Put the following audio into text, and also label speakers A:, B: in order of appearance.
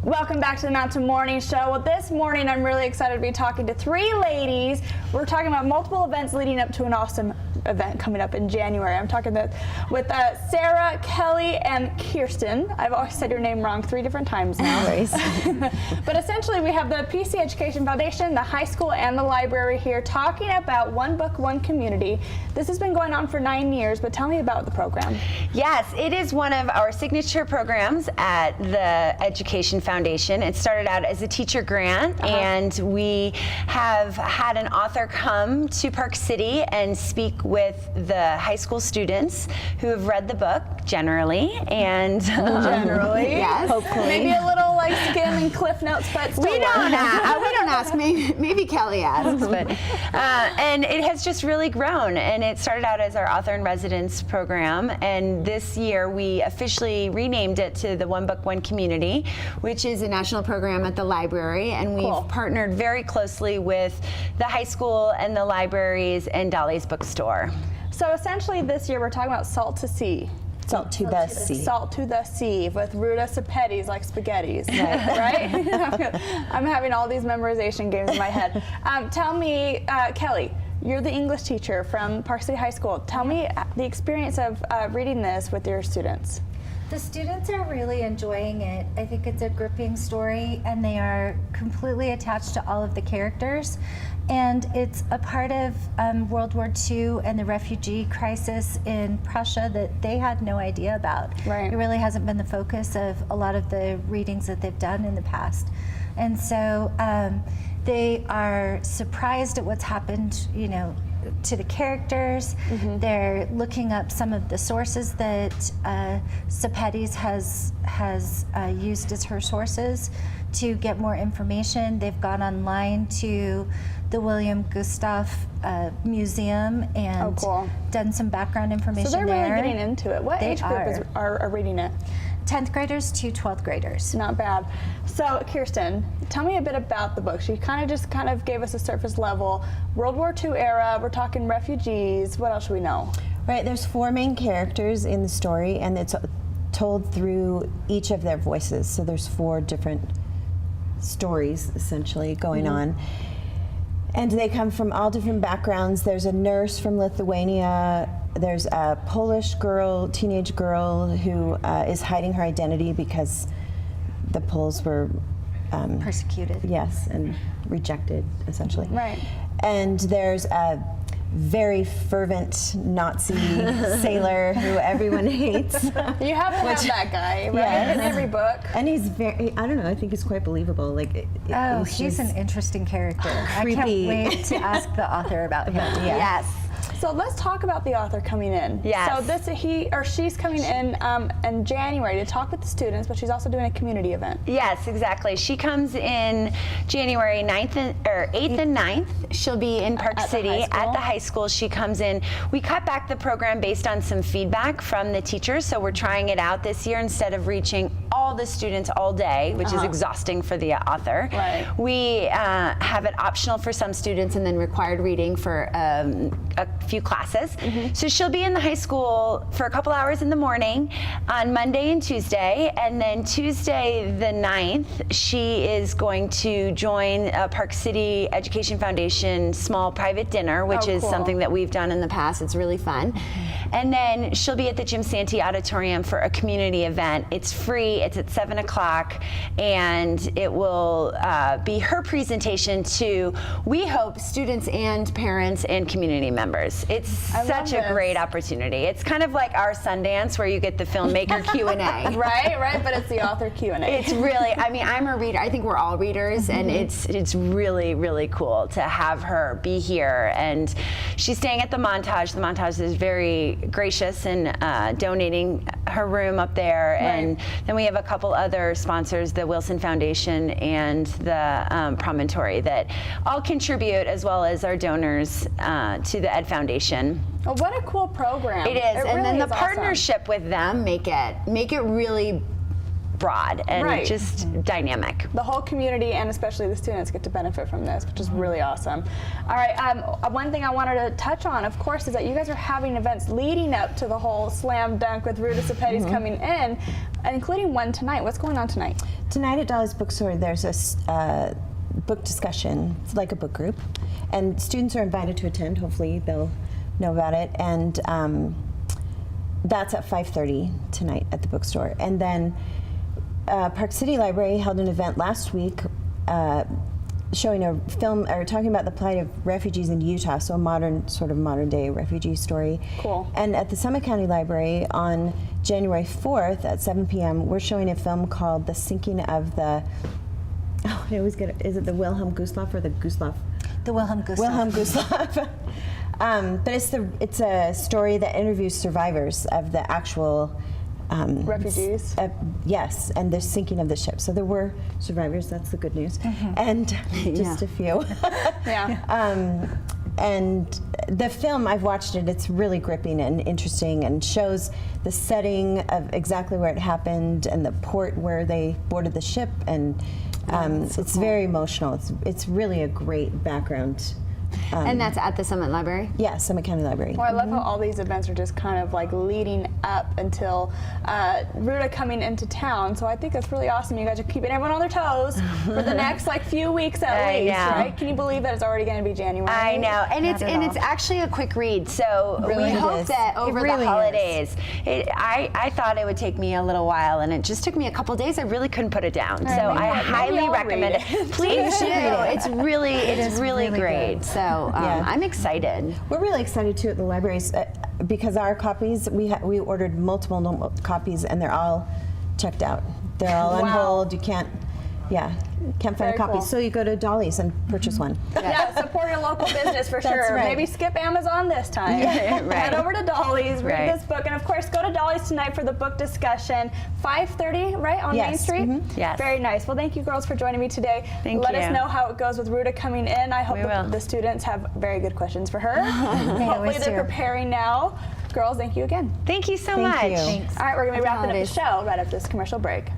A: Welcome back to the Mountain Morning Show. Well, this morning I'm really excited to be talking to three ladies. We're talking about multiple events leading up to an awesome event coming up in January. I'm talking with Sarah, Kelly, and Kirsten. I've always said your name wrong 3 different times now. But essentially we have the PC Education Foundation, the high school, and the library here talking about One Book, One Community. This has been going on for 9 years, but tell me about the program.
B: Yes, it is one of our signature programs at the Education Foundation. It started out as a teacher grant, and we have had an author come to Park City and speak with the high school students who have read the book generally, and
A: generally,
C: yes,
A: hopefully, maybe a little like skim and cliff notes, but still
C: we don't ask. Maybe Kelly asks,
B: but and it has just really grown. And it started out as our author in residence program, and this year we officially renamed it to the One Book, One Community, which is a national program at the library, and we've partnered very closely with the high school and the libraries and Dolly's bookstore.
A: So essentially this year we're talking about Salt to Sea.
C: Salt to the sea.
A: Salt to the sea with Ruta Sepetys, like spaghettis, right? I'm having all these memorization games in my head. Tell me, Kelly, you're the English teacher from Park City High School. Tell me the experience of reading this with your students.
D: The students are really enjoying it. I think it's a gripping story, and they are completely attached to all of the characters. And it's a part of World War II and the refugee crisis in Prussia that they had no idea about.
A: Right.
D: It really hasn't been the focus of a lot of the readings that they've done in the past. And so they are surprised at what's happened, you know, to the characters. They're looking up some of the sources that Sepetys has used as her sources to get more information. They've gone online to the William Gustav Museum and done some background information
A: there. So they're
D: there.
A: really getting into it. What age group are reading it?
D: 10th graders to 12th graders.
A: Not bad. So Kirsten, tell me a bit about the book. She kind of gave us a surface level. World War II era, we're talking refugees. What else should we know?
C: Right, there's 4 main characters in the story, and it's told through each of their voices. So there's 4 different stories essentially going on. And they come from all different backgrounds. There's a nurse from Lithuania. There's a Polish girl, teenage girl, who is hiding her identity because the Poles were
D: persecuted.
C: Yes, and rejected, essentially.
A: Right.
C: And there's a very fervent Nazi sailor who everyone hates.
A: You have to have that guy, right? In every book.
C: And he's very, I don't know, I think he's quite believable. Like,
D: He's an interesting character.
C: Creepy.
D: I can't wait to ask the author about him.
C: Yes.
A: So let's talk about the author coming in.
B: Yes.
A: So he or she's coming in January to talk with the students, but she's also doing a community event.
B: Yes, exactly. She comes in January 8th and 9th. She'll be in Park City at the high school. She comes in. We cut back the program based on some feedback from the teachers, so we're trying it out this year instead of reaching all the students all day, which is exhausting for the author.
A: Right.
B: We have it optional for some students and then required reading for a few classes. So she'll be in the high school for a couple hours in the morning on Monday and Tuesday, and then Tuesday the 9th she is going to join a Park City Education Foundation small private dinner, which is something that we've done in the past. It's really fun. And then she'll be at the Jim Santee Auditorium for a community event. It's free, it's at 7 o'clock, and it will be her presentation to, we hope, students and parents and community members. It's such a great opportunity. It's kind of like our Sundance where you get the filmmaker Q&A.
A: Right, but it's the author Q&A.
B: It's really, I mean, I'm a reader. I think we're all readers, and it's really, really cool to have her be here. And she's staying at the Montage. The Montage is very gracious in donating her room up there. And then we have a couple other sponsors, the Wilson Foundation and the Promontory, that all contribute, as well as our donors to the Ed Foundation.
A: Oh, what a cool program.
B: It is, and then the partnership with them make it really broad and
A: Right.
B: just dynamic.
A: The whole community and especially the students get to benefit from this, which is really awesome. All right, one thing I wanted to touch on, of course, is that you guys are having events leading up to the whole slam dunk with Ruta Sepetys coming in, including one tonight. What's going on tonight?
C: Tonight at Dolly's Bookstore, there's a book discussion. It's like a book group, and students are invited to attend. Hopefully, they'll know about it. And that's at 5:30 tonight at the bookstore. And then Park City Library held an event last week showing a film or talking about the plight of refugees in Utah, so a modern day refugee story.
A: Cool.
C: And at the Summit County Library on January 4th at 7 p.m., we're showing a film called The Sinking of the, oh, I always get it, is it the Wilhelm Gustloff or the Gustloff?
D: The Wilhelm Gustloff.
C: Wilhelm Gustloff. But it's a story that interviews survivors of the actual
A: Refugees.
C: Yes, and the sinking of the ship. So there were survivors. That's the good news, and just a few.
A: Yeah.
C: And the film, I've watched it. It's really gripping and interesting, and shows the setting of exactly where it happened and the port where they boarded the ship, and it's very emotional. It's really a great background.
B: And that's at the Summit Library?
C: Yeah, Summit County Library.
A: Well, I love how all these events are just kind of like leading up until Ruta coming into town. So I think that's really awesome. You guys are keeping everyone on their toes for the next few weeks at least, right? Can you believe that it's already going to be January?
B: I know, and it's actually a quick read. So we hope that over the holidays. I thought it would take me a little while, and it just took me a couple days. I really couldn't put it down. So I highly recommend it. Please do. It's really great. So I'm excited.
C: We're really excited too at the libraries because our copies, we ordered multiple copies and they're all checked out. They're all on hold. You can't find
A: Very
C: a copy.
A: cool.
C: So you go to Dolly's and purchase one.
A: Yeah, support your local business for sure.
C: right.
A: Maybe skip Amazon this time. Head over to Dolly's, read this book, and of course go to Dolly's tonight for the book discussion. 5:30, right, on Main Street?
B: Yes.
A: Very nice. Well, thank you girls for joining me today.
B: Thank
A: Let
B: you.
A: us know how it goes with Ruta coming in. I hope the students have very good questions for her. Hopefully they're preparing now. Girls, thank you again.
B: Thank you so much.
C: you.
D: Thanks.
A: All right, we're going to be
B: Happy
A: wrapping up the
B: holidays.
A: show right after this commercial break.